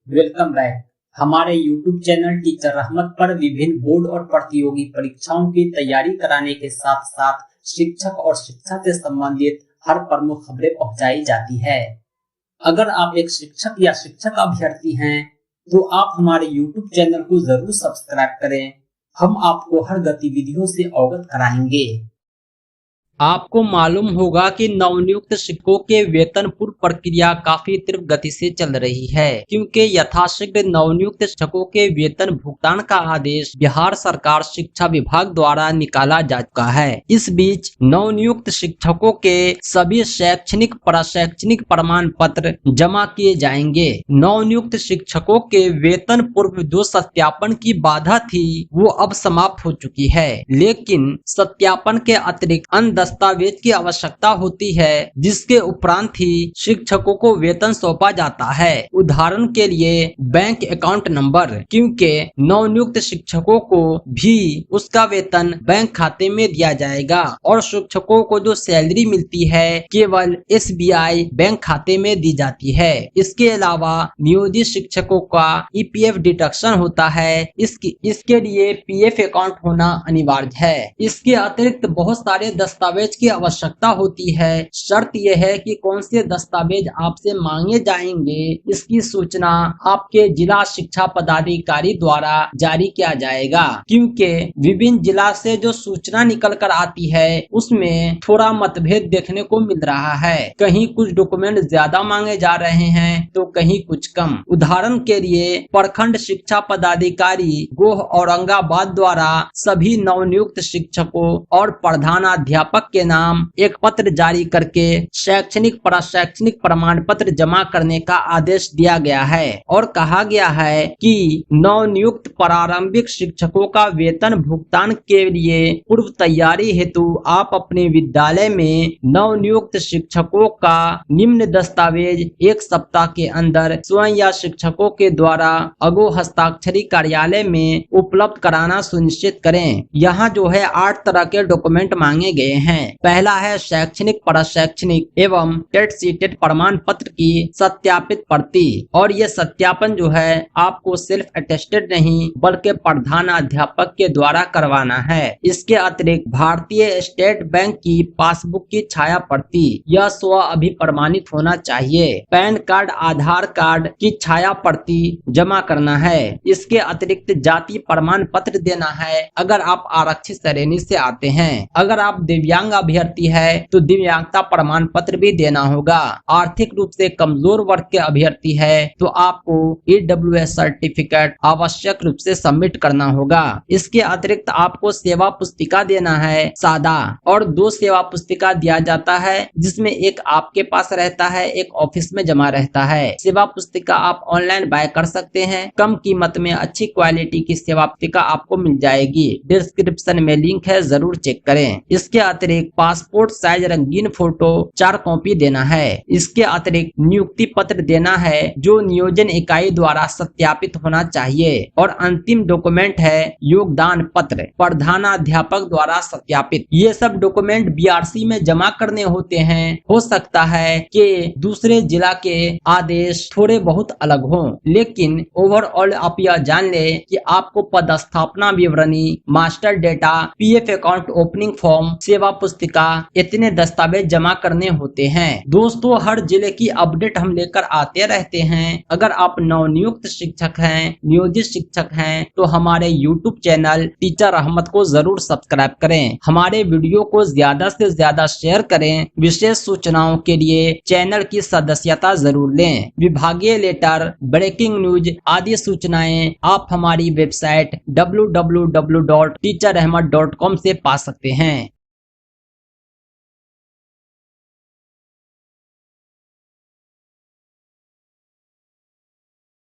Welcome back. हमारे YouTube channel teacher रहमत पर विभिन्न बोर्ड और प्रतियोगी परीक्षाओं की तैयारी कराने के साथ साथ शिक्षक और शिक्षा से संबंधित हर प्रमुख खबरें पहुंचाई जाती है। अगर आप एक शिक्षक या शिक्षक अभ्यर्थी हैं तो आप हमारे YouTube चैनल को जरूर सब्सक्राइब करें। हम आपको हर गतिविधियों से अवगत कराएंगे। आपको मालूम होगा कि नवनियुक्त शिक्षकों के वेतन पूर्व प्रक्रिया काफी तीव्र गति से चल रही है, क्योंकि यथाशीघ्र नवनियुक्त शिक्षकों के वेतन भुगतान का आदेश बिहार सरकार शिक्षा विभाग द्वारा निकाला जा चुका है। इस बीच नवनियुक्त शिक्षकों के सभी शैक्षणिक प्रशैक्षणिक प्रमाण पत्र जमा किए जाएंगे। नवनियुक्त शिक्षकों के वेतन पूर्व जो सत्यापन की बाधा थी वो अब समाप्त हो चुकी है, लेकिन सत्यापन के अतिरिक्त अन्य दस्तावेज की आवश्यकता होती है, जिसके उपरांत ही शिक्षकों को वेतन सौंपा जाता है। उदाहरण के लिए बैंक अकाउंट नंबर, क्योंकि नवनियुक्त शिक्षकों को भी उसका वेतन बैंक खाते में दिया जाएगा और शिक्षकों को जो सैलरी मिलती है केवल SBI बैंक खाते में दी जाती है। इसके अलावा नियोजित शिक्षकों का EPF डिडक्शन होता है। इसके लिए PF अकाउंट होना अनिवार्य है। इसके अतिरिक्त बहुत सारे दस्तावेज की आवश्यकता होती है। शर्त यह है कि कौन से दस्तावेज आपसे मांगे जाएंगे, इसकी सूचना आपके जिला शिक्षा पदाधिकारी द्वारा जारी किया जाएगा, क्योंकि विभिन्न जिला से जो सूचना निकल कर आती है उसमें थोड़ा मतभेद देखने को मिल रहा है। कहीं कुछ डॉक्यूमेंट ज्यादा मांगे जा रहे हैं तो कहीं कुछ कम। उदाहरण के लिए प्रखंड शिक्षा पदाधिकारी गोह औरंगाबाद द्वारा सभी नवनियुक्त शिक्षकों और प्रधानाध्यापक के नाम एक पत्र जारी करके शैक्षणिक प्रशैक्षणिक प्रमाण पत्र जमा करने का आदेश दिया गया है और कहा गया है कि नवनियुक्त प्रारंभिक शिक्षकों का वेतन भुगतान के लिए पूर्व तैयारी हेतु आप अपने विद्यालय में नवनियुक्त शिक्षकों का निम्न दस्तावेज 1 सप्ताह के अंदर स्वयं या शिक्षकों के द्वारा अगो हस्ताक्षरी कार्यालय में उपलब्ध कराना सुनिश्चित करें। यहाँ जो है 8 तरह के डॉक्यूमेंट मांगे गए हैं। पहला है शैक्षणिक प्रशैक्षणिक एवं टेट सीटेट प्रमाण पत्र की सत्यापित प्रति, और ये सत्यापन जो है आपको सेल्फ अटेस्टेड नहीं बल्कि प्रधानाध्यापक के द्वारा करवाना है। इसके अतिरिक्त भारतीय स्टेट बैंक की पासबुक की छाया प्रति, यह स्व अभिप्रमाणित होना चाहिए। पैन कार्ड आधार कार्ड की छाया प्रति जमा करना है। इसके अतिरिक्त जाति प्रमाण पत्र देना है अगर आप आरक्षित श्रेणी से आते हैं। अगर आप दिव्यांग अभ्यर्थी है तो दिव्यांगता प्रमाण पत्र भी देना होगा। आर्थिक रूप से कमजोर वर्ग के अभ्यर्थी है तो आपको EWS सर्टिफिकेट आवश्यक रूप से सबमिट करना होगा। इसके अतिरिक्त आपको सेवा पुस्तिका देना है सादा, और 2 सेवा पुस्तिका दिया जाता है जिसमें एक आपके पास रहता है, एक ऑफिस में जमा रहता है। सेवा पुस्तिका आप ऑनलाइन बाय कर सकते हैं। कम कीमत में अच्छी क्वालिटी की सेवा पुस्तिका आपको मिल जाएगी। डिस्क्रिप्शन में लिंक है, जरूर चेक करें। इसके अतिरिक्त पासपोर्ट साइज रंगीन फोटो 4 कॉपी देना है। इसके अतिरिक्त नियुक्ति पत्र देना है जो नियोजन इकाई द्वारा सत्यापित होना चाहिए, और अंतिम डॉक्यूमेंट है योगदान पत्र प्रधानाध्यापक द्वारा सत्यापित। ये सब डॉक्यूमेंट BRC में जमा करने होते हैं। हो सकता है कि दूसरे जिला के आदेश थोड़े बहुत अलग हों, लेकिन ओवरऑल आप यह जान ले कि आपको पदस्थापना विवरणी, master data, PF account opening form, सेवा पुस्तिका, इतने दस्तावेज जमा करने होते हैं। दोस्तों, हर जिले की अपडेट हम लेकर आते रहते हैं। अगर आप नवनियुक्त शिक्षक हैं, नियोजित शिक्षक हैं, तो हमारे YouTube चैनल टीचर रहमत को जरूर सब्सक्राइब करें। हमारे वीडियो को ज्यादा से ज्यादा शेयर करें। विशेष सूचनाओं के लिए चैनल की सदस्यता जरूर लें। विभागीय लेटर, ब्रेकिंग न्यूज आदि सूचनाएं आप हमारी वेबसाइट www.teacherrahmat.com से पा सकते हैं।